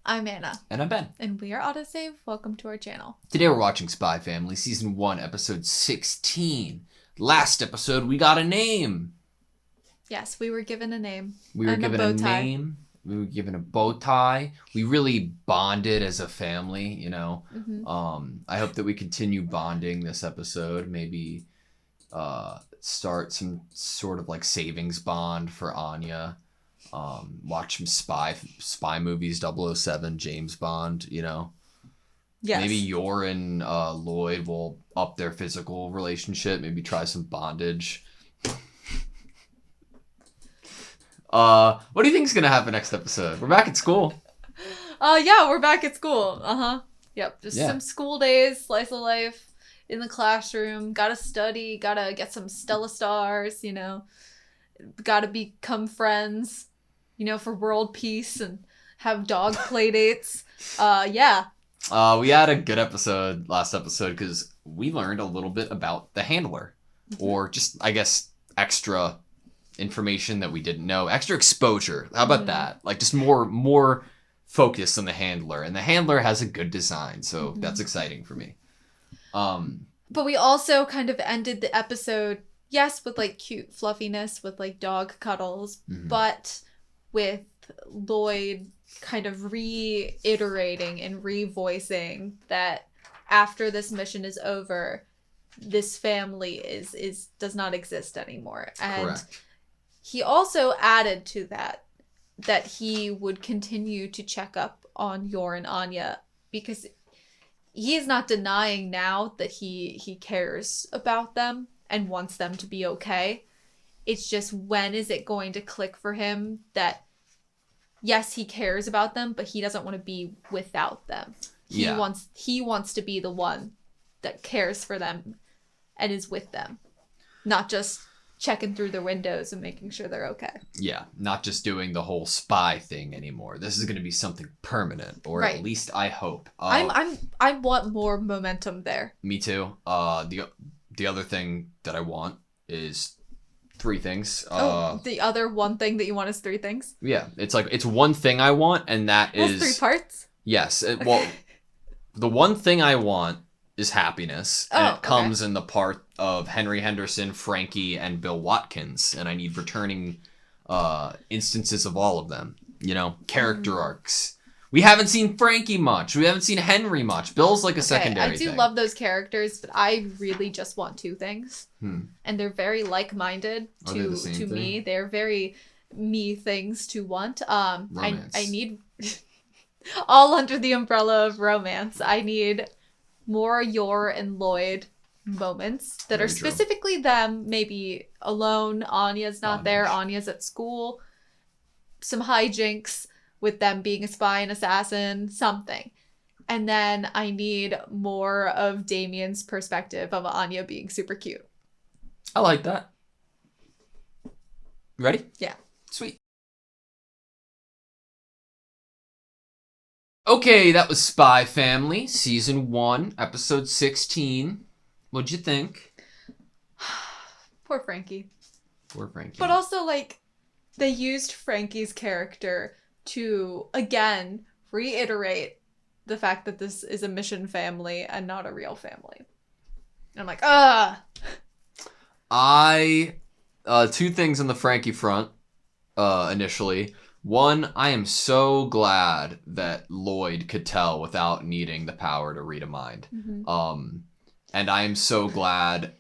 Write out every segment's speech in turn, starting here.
I'm Anna. And I'm Ben. And we are AutoSave. Welcome to our channel. Today we're watching Spy Family, Season 1, Episode 16. Last episode, we got a name. Yes, we were given a name. We were given a name. We were given a bow tie. We really bonded as a family, you know. Mm-hmm. I hope that we continue bonding this episode. Maybe start some sort of like savings bond for Anya. Watch some spy movies, 007, James Bond, you know. Yes. Maybe Yor and Lloyd will up their physical relationship. Maybe try some bondage. What do you think is going to happen next episode? We're back at school. Yeah, we're back at school. Yep, just some school days, slice of life in the classroom. Gotta study, gotta get some Stella stars, you know. Gotta become friends, you know, for world peace and have dog play dates. Yeah. We had a good episode last episode because we learned a little bit about the handler. Or just, I guess, extra information that we didn't know. Extra exposure. How about that? Like, just more focus on the handler. And the handler has a good design, so that's exciting for me. But we also kind of ended the episode, yes, with, like, cute fluffiness, with, like, dog cuddles, but with Lloyd kind of reiterating and revoicing that after this mission is over, this family does not exist anymore. And correct. He also added to that he would continue to check up on Yor and Anya because he is not denying now that he cares about them and wants them to be okay. It's just, when is it going to click for him that yes, he cares about them, but he doesn't want to be without them. He wants to be the one that cares for them and is with them, not just checking through their windows and making sure they're okay. Yeah, not just doing the whole spy thing anymore. This is going to be something permanent, or at least I hope. I want more momentum there. Me too. The other thing that I want is 3 things. The other one thing that you want is 3 things? Yeah, it's one thing I want, and that is 3 parts? Yes. Well, the one thing I want is happiness, and it comes in the part of Henry Henderson, Frankie, and Bill Watkins, and I need returning instances of all of them. You know, character arcs. We haven't seen Frankie much. We haven't seen Henry much. Bill's like a secondary thing. I do love those characters, but I really just want 2 things. And they're very like-minded to me. They're very me things to want. Romance. I need all under the umbrella of romance. I need more Yor and Lloyd moments that are specifically them, maybe alone. Anya's not there. Anya's at school. Some hijinks with them being a spy and assassin, something. And then I need more of Damien's perspective of Anya being super cute. I like that. Ready? Yeah. Sweet. Okay, that was Spy Family, Season 1, Episode 16. What'd you think? Poor Frankie. Poor Frankie. But also, like, they used Frankie's character to, again, reiterate the fact that this is a mission family and not a real family. And I'm like, I 2 things on the Frankie front, initially. One, I am so glad that Lloyd could tell without needing the power to read a mind. And I am so glad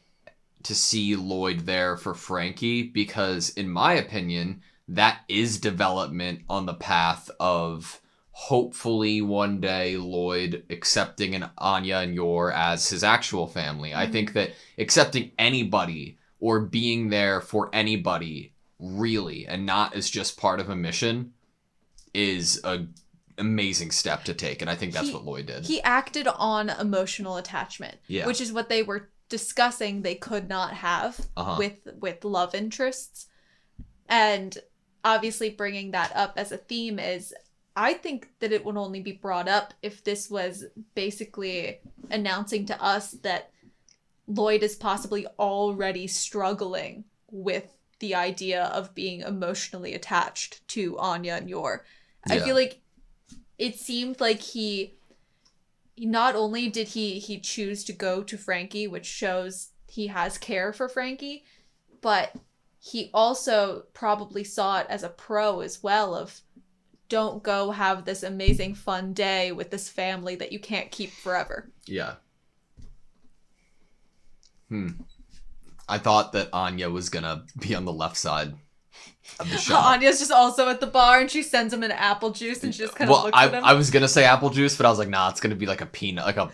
to see Lloyd there for Frankie because, in my opinion, that is development on the path of hopefully one day Lloyd accepting an Anya and Yor as his actual family. I think that accepting anybody or being there for anybody really and not as just part of a mission is a amazing step to take, and I think that's what Lloyd did. He acted on emotional attachment, which is what they were discussing they could not have with love interests. And obviously bringing that up as a theme is, I think that it would only be brought up if this was basically announcing to us that Lloyd is possibly already struggling with the idea of being emotionally attached to Anya and Yor. I feel like it seemed like he not only did he choose to go to Frankie, which shows he has care for Frankie, but he also probably saw it as a pro as well of, don't go have this amazing fun day with this family that you can't keep forever. Yeah. I thought that Anya was gonna be on the left side of the shop. Anya's just also at the bar, and she sends him an apple juice, and she just kind of looks at him. I was gonna say apple juice, but I was like, nah, it's gonna be like a peanut, like a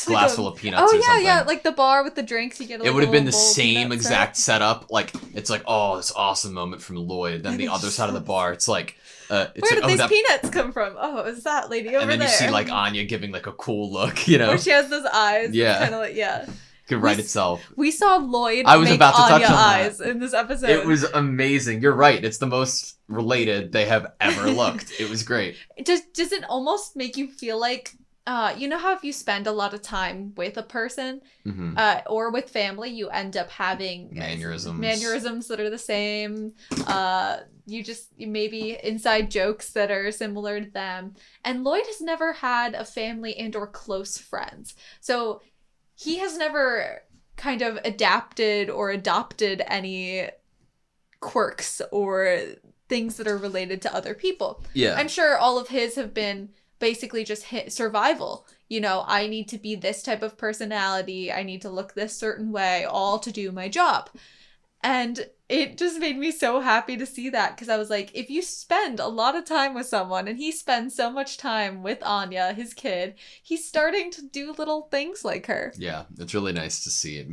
glass full of peanuts or something. Yeah, like the bar with the drinks, you get it would have been the same exact setup. Like, it's like, oh, this awesome moment from Lloyd. Then the other side of the bar, it's like, where did these peanuts come from? Oh, is that lady over there? And then you see like Anya giving like a cool look, you know? Where she has those eyes. Yeah. Kind of like, yeah. Could write itself. We saw Lloyd I was make about to touch Anya on eyes that. in this episode. It was amazing. You're right. It's the most related they have ever looked. It was great. Does it almost make you feel like, you know how if you spend a lot of time with a person or with family, you end up having mannerisms that are the same. You maybe inside jokes that are similar to them. And Lloyd has never had a family and or close friends. So he has never kind of adapted or adopted any quirks or things that are related to other people. Yeah. I'm sure all of his have been basically just survival. You know, I need to be this type of personality. I need to look this certain way, all to do my job. And it just made me so happy to see that, because I was like, if you spend a lot of time with someone, and he spends so much time with Anya, his kid, he's starting to do little things like her. Yeah, it's really nice to see. It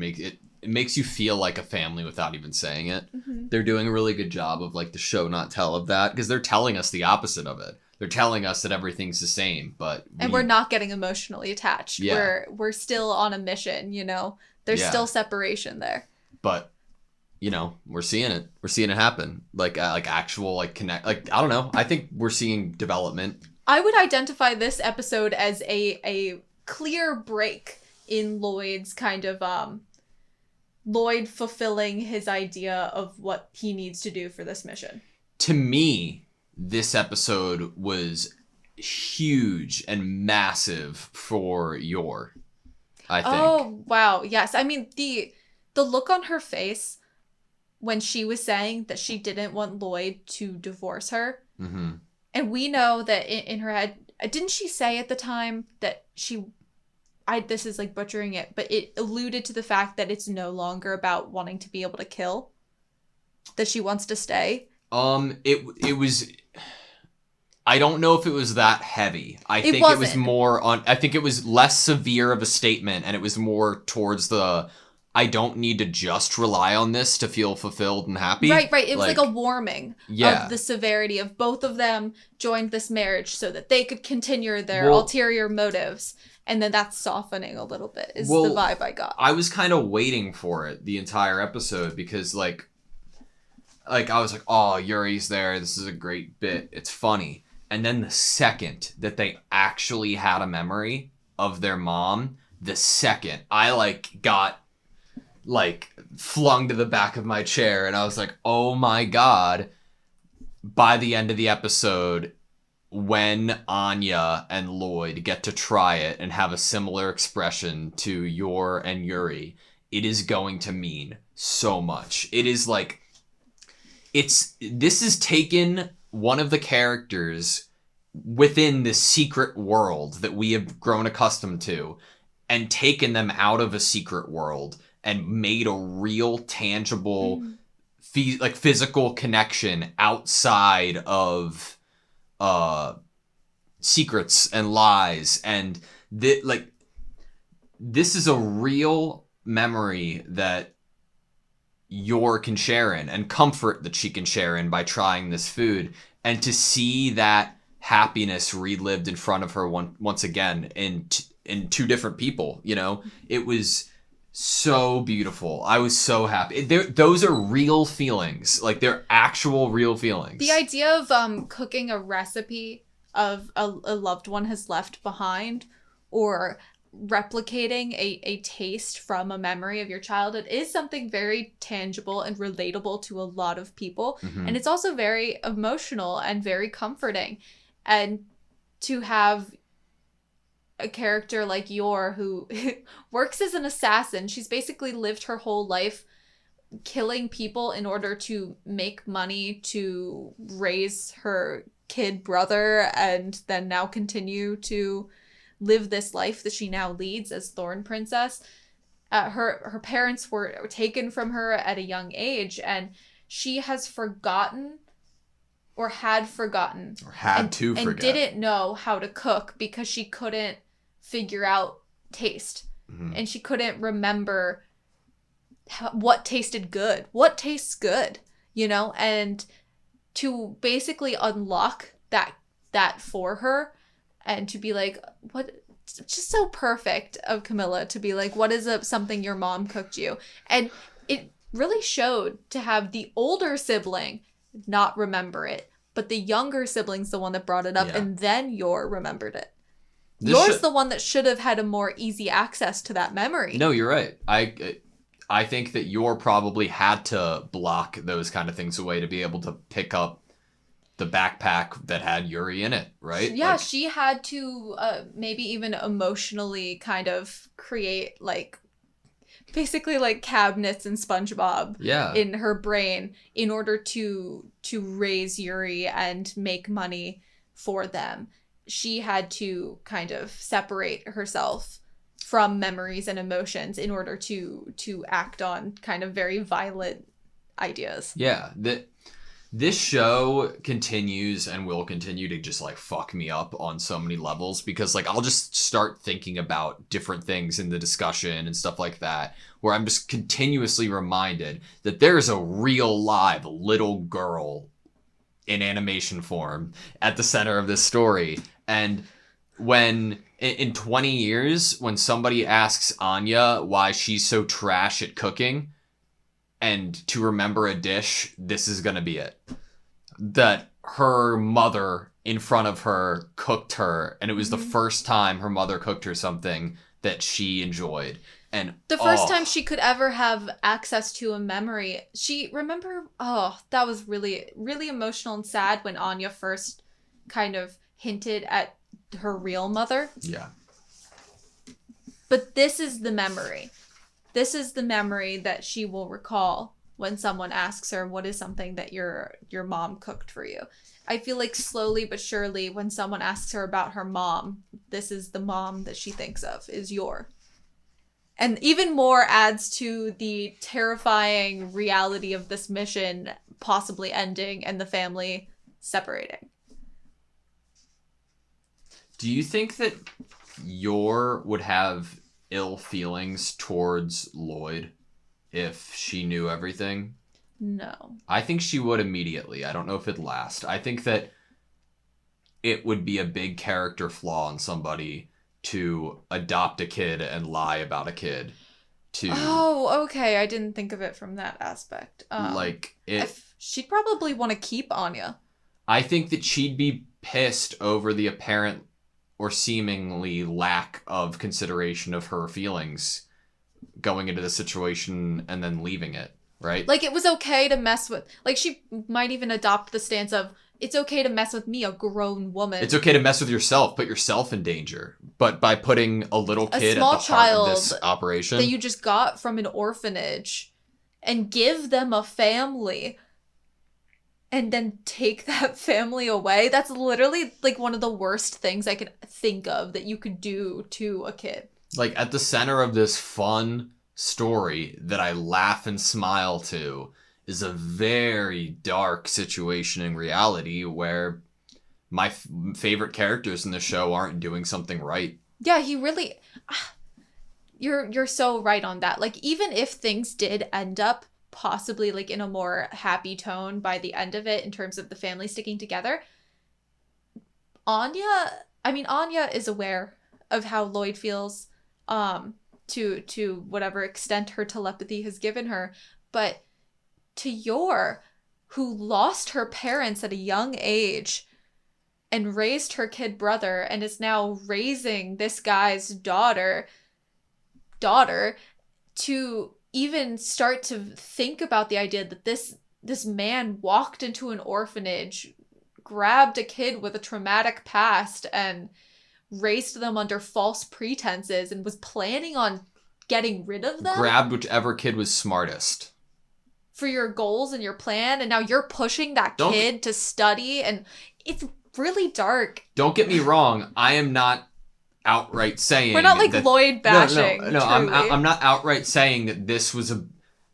makes you feel like a family without even saying it. They're doing a really good job of like the show not tell of that, because they're telling us the opposite of it. They're telling us that everything's the same, but we're not getting emotionally attached. Yeah. We're still on a mission, you know. There's still separation there. But you know, we're seeing it. We're seeing it happen. Like actual like connect. Like, I don't know. I think we're seeing development. I would identify this episode as a clear break in Lloyd's kind of Lloyd fulfilling his idea of what he needs to do for this mission. To me, this episode was huge and massive for Yor, I think. Oh, wow. Yes. I mean, the look on her face when she was saying that she didn't want Lloyd to divorce her. And we know that in her head, didn't she say at the time that this is like butchering it, but it alluded to the fact that it's no longer about wanting to be able to kill, that she wants to stay? It was, I don't know if it was that heavy. I think it was more on, I think it was less severe of a statement, and it was more towards the, I don't need to just rely on this to feel fulfilled and happy. Right. It was like a warming of the severity of both of them joined this marriage so that they could continue their ulterior motives. And then that's softening a little bit is the vibe I got. I was kind of waiting for it the entire episode, because like I was like, oh, Yuri's there. This is a great bit. It's funny. And then the second that they actually had a memory of their mom, the second I got flung to the back of my chair, and I was like, oh my God. By the end of the episode, when Anya and Lloyd get to try it and have a similar expression to Yor and Yuri, it is going to mean so much. It is like, this is taken one of the characters within the secret world that we have grown accustomed to and taken them out of a secret world and made a real tangible physical connection outside of secrets and lies. And this is a real memory that Yor can share in, and comfort that she can share in by trying this food, and to see that happiness relived in front of her once again in two different people, you know, it was so beautiful. I was so happy. Those are real feelings. Like, they're actual real feelings. The idea of cooking a recipe of a loved one has left behind, or replicating a taste from a memory of your childhood, is something very tangible and relatable to a lot of people. And it's also very emotional and very comforting. And to have a character like Yor who works as an assassin. She's basically lived her whole life killing people in order to make money to raise her kid brother, and then now continue to live this life that she now leads as Thorn Princess. Her parents were taken from her at a young age, and she has forgotten or had forgotten or had to forget and didn't know how to cook because she couldn't figure out taste. And she couldn't remember what tasted good. What tastes good, you know? And to basically unlock that for her and to be like, what, it's just so perfect of Camilla to be like, what is something your mom cooked you? And it really showed to have the older sibling not remember it, but the younger sibling's the one that brought it up, and then Yor remembered it. Yor's the one that should have had a more easy access to that memory. No, you're right. I think that Yor probably had to block those kind of things away to be able to pick up the backpack that had Yuri in it, right? Yeah, like, she had to maybe even emotionally kind of create like basically like cabinets in SpongeBob in her brain in order to raise Yuri and make money for them. She had to kind of separate herself from memories and emotions in order to act on kind of very violent ideas. Yeah, this show continues and will continue to just like fuck me up on so many levels, because like I'll just start thinking about different things in the discussion and stuff like that, where I'm just continuously reminded that there's a real live little girl in animation form at the center of this story. And when in 20 years, when somebody asks Anya why she's so trash at cooking and to remember a dish, this is going to be it. That her mother in front of her cooked her, and it was the first time her mother cooked her something that she enjoyed. And the first time she could ever have access to a memory. That was really, really emotional and sad when Anya first kind of hinted at her real mother. Yeah. But this is the memory. This is the memory that she will recall when someone asks her, what is something that your mom cooked for you? I feel like slowly but surely when someone asks her about her mom, this is the mom that she thinks of, is Yor. And even more adds to the terrifying reality of this mission possibly ending and the family separating. Do you think that Yor would have ill feelings towards Lloyd if she knew everything? No. I think she would immediately. I don't know if it'd last. I think that it would be a big character flaw in somebody to adopt a kid and lie about a kid. Oh, okay. I didn't think of it from that aspect. She'd probably want to keep Anya. I think that she'd be pissed over the apparent or seemingly lack of consideration of her feelings going into the situation and then leaving it, right? Like, it was okay to mess with... Like, she might even adopt the stance of, it's okay to mess with me, a grown woman. It's okay to mess with yourself, put yourself in danger. But by putting a little kid at the heart of this operation... that you just got from an orphanage and give them a family... and then take that family away. That's literally like one of the worst things I could think of that you could do to a kid. Like at the center of this fun story that I laugh and smile to is a very dark situation in reality where my favorite characters in the show aren't doing something right. Yeah, he really... You're so right on that. Like, even if things did end up possibly like in a more happy tone by the end of it in terms of the family sticking together, Anya is aware of how Lloyd feels to whatever extent her telepathy has given her, but to Yor, who lost her parents at a young age and raised her kid brother and is now raising this guy's daughter to even start to think about the idea that this man walked into an orphanage, grabbed a kid with a traumatic past and raised them under false pretenses and was planning on getting rid of them. Grabbed whichever kid was smartest. For your goals and your plan, and now you're pushing that kid to study, and it's really dark. Don't get me wrong, I am not outright saying we're not like that, Lloyd bashing. No, I'm not outright saying that this was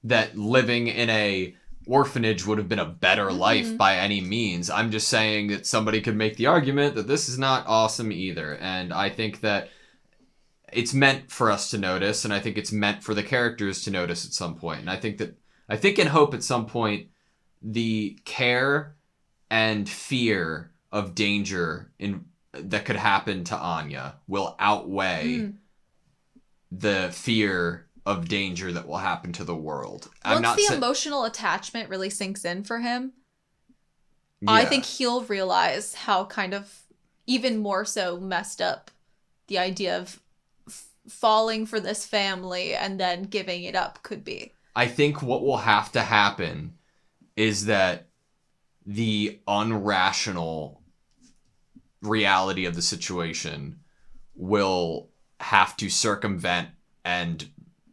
that living in a orphanage would have been a better life by any means. I'm just saying that somebody could make the argument that this is not awesome either, and I think that it's meant for us to notice, and I think it's meant for the characters to notice at some point, and I think and hope at some point the care and fear of danger that could happen to Anya will outweigh the fear of danger that will happen to the world. Once the emotional attachment really sinks in for him, I think he'll realize how kind of even more so messed up the idea of falling for this family and then giving it up could be. I think what will have to happen is that the unrational reality of the situation will have to circumvent and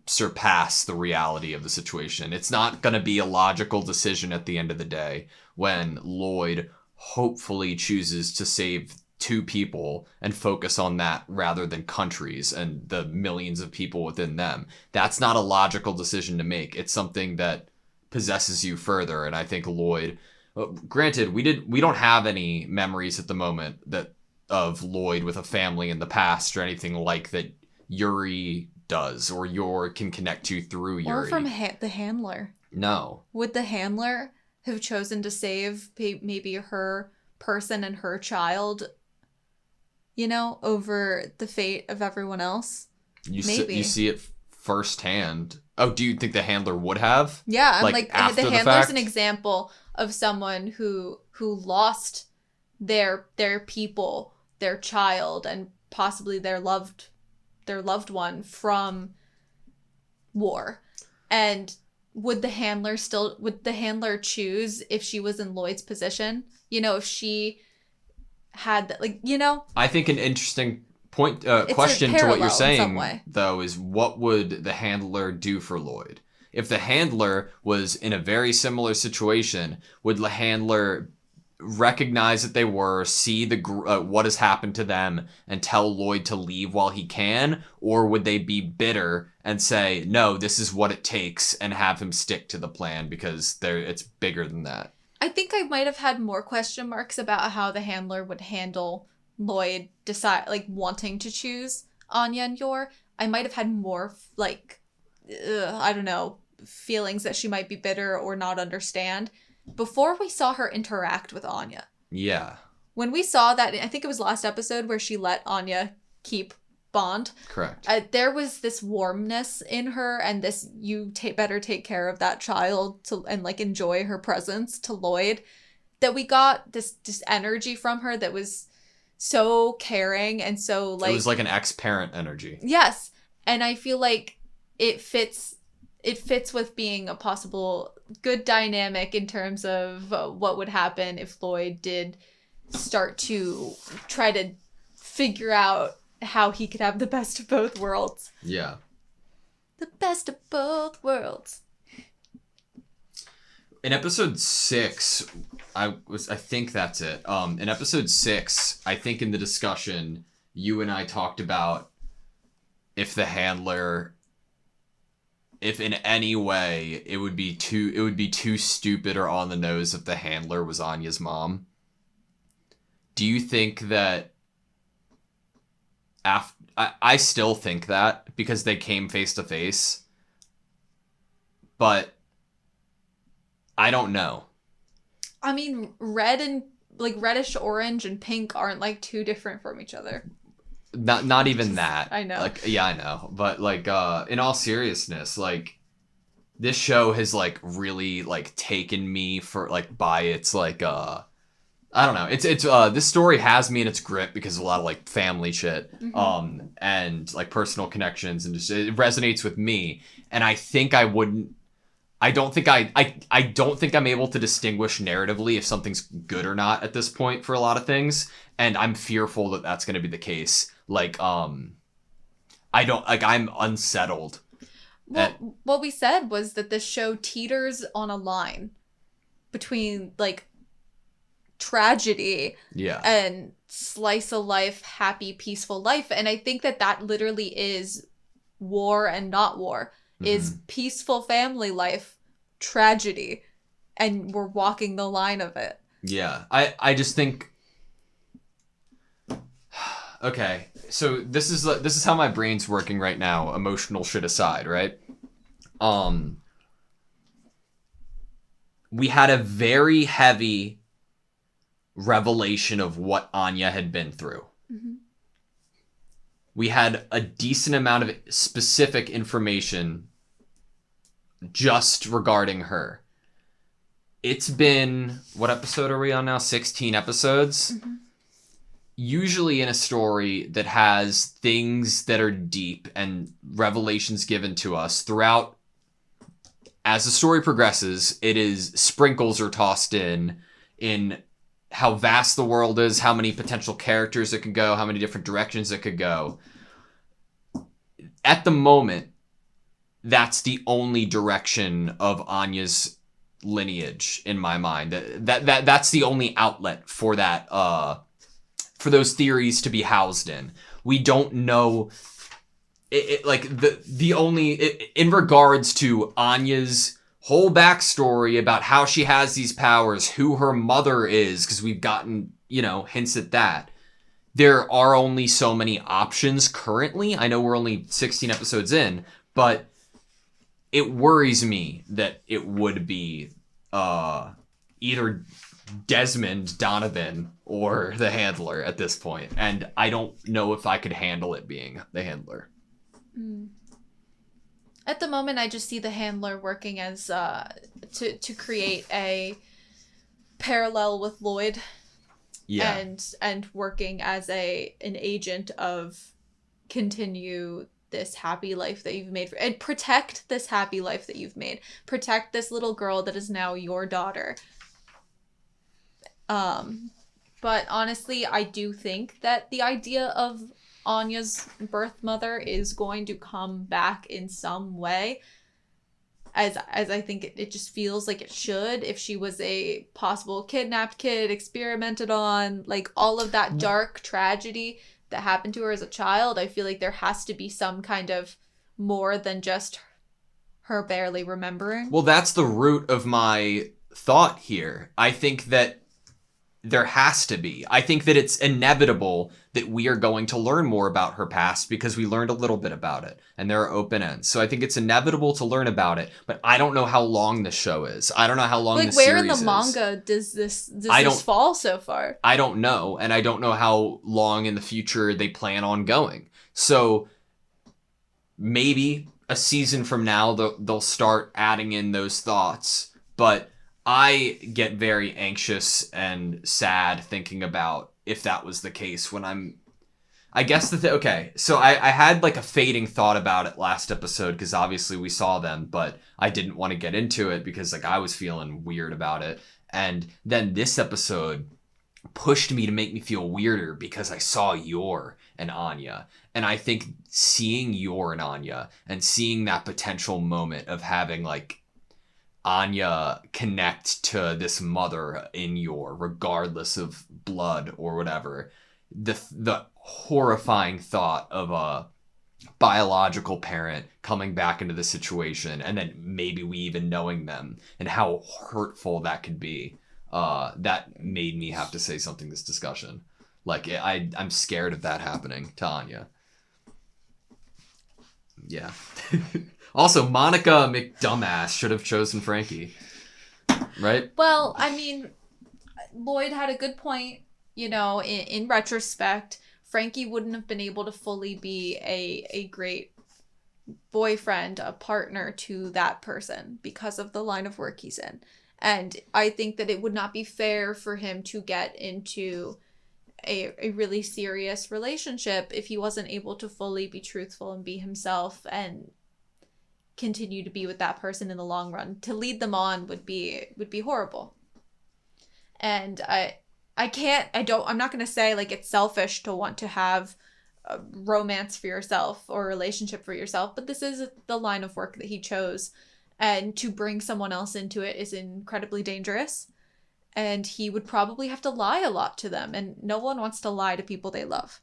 surpass the reality of the situation. It's not going to be a logical decision at the end of the day when Lloyd hopefully chooses to save 2 people and focus on that rather than countries and the millions of people within them. That's not a logical decision to make. It's something that possesses you further, and I think Lloyd, granted, we don't have any memories at the moment of Lloyd with a family in the past or anything like that Yuri does or Yor can connect to through Yuri. Or from the handler. No. Would the handler have chosen to save maybe her person and her child, over the fate of everyone else? Maybe. You see it firsthand. Oh, do you think the handler would have? Yeah, like after the handler's an example of someone who lost their people, their child, and possibly their loved one from war. And would the handler choose if she was in Lloyd's position? If she had that, I think an interesting question to what you're saying, though, is what would the handler do for Lloyd? If the handler was in a very similar situation, would the handler recognize that they were, see what has happened to them, and tell Lloyd to leave while he can? Or would they be bitter and say, no, this is what it takes, and have him stick to the plan because it's bigger than that? I think I might have had more question marks about how the handler would handle Lloyd wanting to choose Anya and Yor. I might have had more I don't know, feelings that she might be bitter or not understand before we saw her interact with Anya. Yeah. When we saw that, I think it was last episode where she let Anya keep Bond. Correct. There was this warmness in her and this better take care of that child and enjoy her presence to Lloyd, that we got this energy from her that was so caring and so it was like an ex-parent energy. Yes. And I feel like it fits with being a possible good dynamic in terms of what would happen if Lloyd did start to try to figure out how he could have the best of both worlds. Yeah. The best of both worlds. In episode 6, I think that's it. In episode 6, I think in the discussion, you and I talked about if in any way it would be too stupid or on the nose if the handler was Anya's mom. Do you think that I still think that because they came face to face, but I don't know. I mean, red and reddish orange and pink aren't too different from each other. Not even that. I know. Yeah, I know. But in all seriousness, this show has really taken me for by its I don't know. It's this story has me in its grip because of a lot of family shit, and personal connections, and just it resonates with me. And I think I wouldn't I don't think I don't think I'm able to distinguish narratively if something's good or not at this point for a lot of things, and I'm fearful that that's going to be the case. Like, I don't like. I'm unsettled. Well, what we said was that this show teeters on a line between like tragedy and slice of life, happy, peaceful life, and I think that literally is war and not war. Is peaceful family life tragedy, and we're walking the line of it. Yeah, I just think. Okay, so this is how my brain's working right now. Emotional shit aside, right? We had a very heavy revelation of what Anya had been through. Mm-hmm. We had a decent amount of specific information just regarding her. It's been, what episode are we on now? 16 episodes? Mm-hmm. Usually in a story that has things that are deep and revelations given to us throughout, as the story progresses, it is sprinkles are tossed in how vast the world is, how many potential characters it could go, how many different directions it could go. At the moment, that's the only direction of Anya's lineage in my mind. That's the only outlet for that, for those theories to be housed in. We don't know in regards to Anya's whole backstory about how she has these powers, who her mother is, because we've gotten, hints at that. There are only so many options currently. I know we're only 16 episodes in, but it worries me that it would be either Desmond, Donovan, or the handler at this point. And I don't know if I could handle it being the handler. At the moment, I just see the handler working as to create a parallel with Lloyd. Yeah. And working as an agent of continue this happy life that you've made and protect this happy life that you've made. Protect this little girl that is now your daughter. But honestly, I do think that the idea of Anya's birth mother is going to come back in some way. As I think it just feels like it should, if she was a possible kidnapped kid, experimented on, like all of that dark tragedy that happened to her as a child, I feel like there has to be some kind of more than just her barely remembering. Well, that's the root of my thought here. I think that there has to be. I think that it's inevitable that we are going to learn more about her past because we learned a little bit about it and there are open ends. So I think it's inevitable to learn about it, but I don't know how long the show is. I don't know how long the series is. Like, where in the manga does this fall so far? I don't know, and I don't know how long in the future they plan on going. So maybe a season from now they'll start adding in those thoughts, but I get very anxious and sad thinking about if that was the case when I guess okay, so I had like a fading thought about it last episode because obviously we saw them, but I didn't want to get into it because like I was feeling weird about it. And then this episode pushed me to make me feel weirder because I saw Yor and Anya. And I think seeing Yor and Anya and seeing that potential moment of having like Anya connect to this mother in Yor, regardless of blood or whatever. The horrifying thought of a biological parent coming back into the situation and then maybe we even knowing them and how hurtful that could be. That made me have to say something this discussion. Like, I'm scared of that happening to Anya. Yeah. Also, Monica McDumbass should have chosen Frankie. Right? Well, I mean, Lloyd had a good point. In retrospect, Frankie wouldn't have been able to fully be a great boyfriend, a partner to that person because of the line of work he's in. And I think that it would not be fair for him to get into a really serious relationship if he wasn't able to fully be truthful and be himself and continue to be with that person in the long run. To lead them on would be horrible. And I'm not going to say like it's selfish to want to have a romance for yourself or a relationship for yourself, but this is the line of work that he chose. And to bring someone else into it is incredibly dangerous. And he would probably have to lie a lot to them. And no one wants to lie to people they love.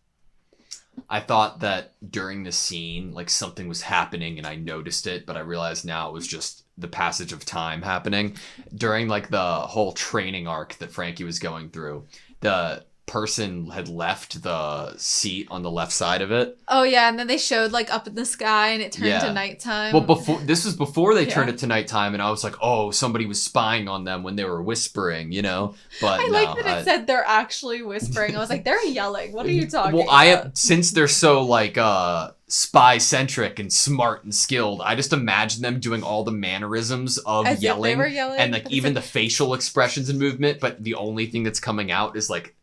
I thought that during the scene, like something was happening and I noticed it, but I realized now it was just the passage of time happening. During like the whole training arc that Frankie was going through, the person had left the seat on the left side of it. Oh yeah, and then they showed like up in the sky and it turned to nighttime. Well, this was before they turned it to nighttime, and I was like, oh, somebody was spying on them when they were whispering, you know? But I like that it said they're actually whispering. I was like, they're yelling. What are you talking about? Since they're so like spy centric and smart and skilled, I just imagine them doing all the mannerisms of yelling, if they were yelling, and like even the facial expressions and movement, but the only thing that's coming out is like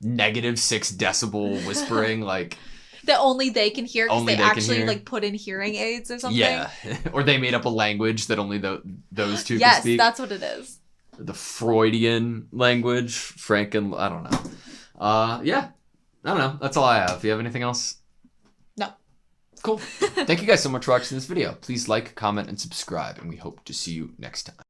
-6 decibel whispering, like that only they can hear because they actually like put in hearing aids or something. Yeah, or they made up a language that only those two can speak. Yes, that's what it is. The Freudian language, Franken. I don't know. Yeah, I don't know. That's all I have. Do you have anything else? No. Cool. Thank you guys so much for watching this video. Please like, comment, and subscribe, and we hope to see you next time.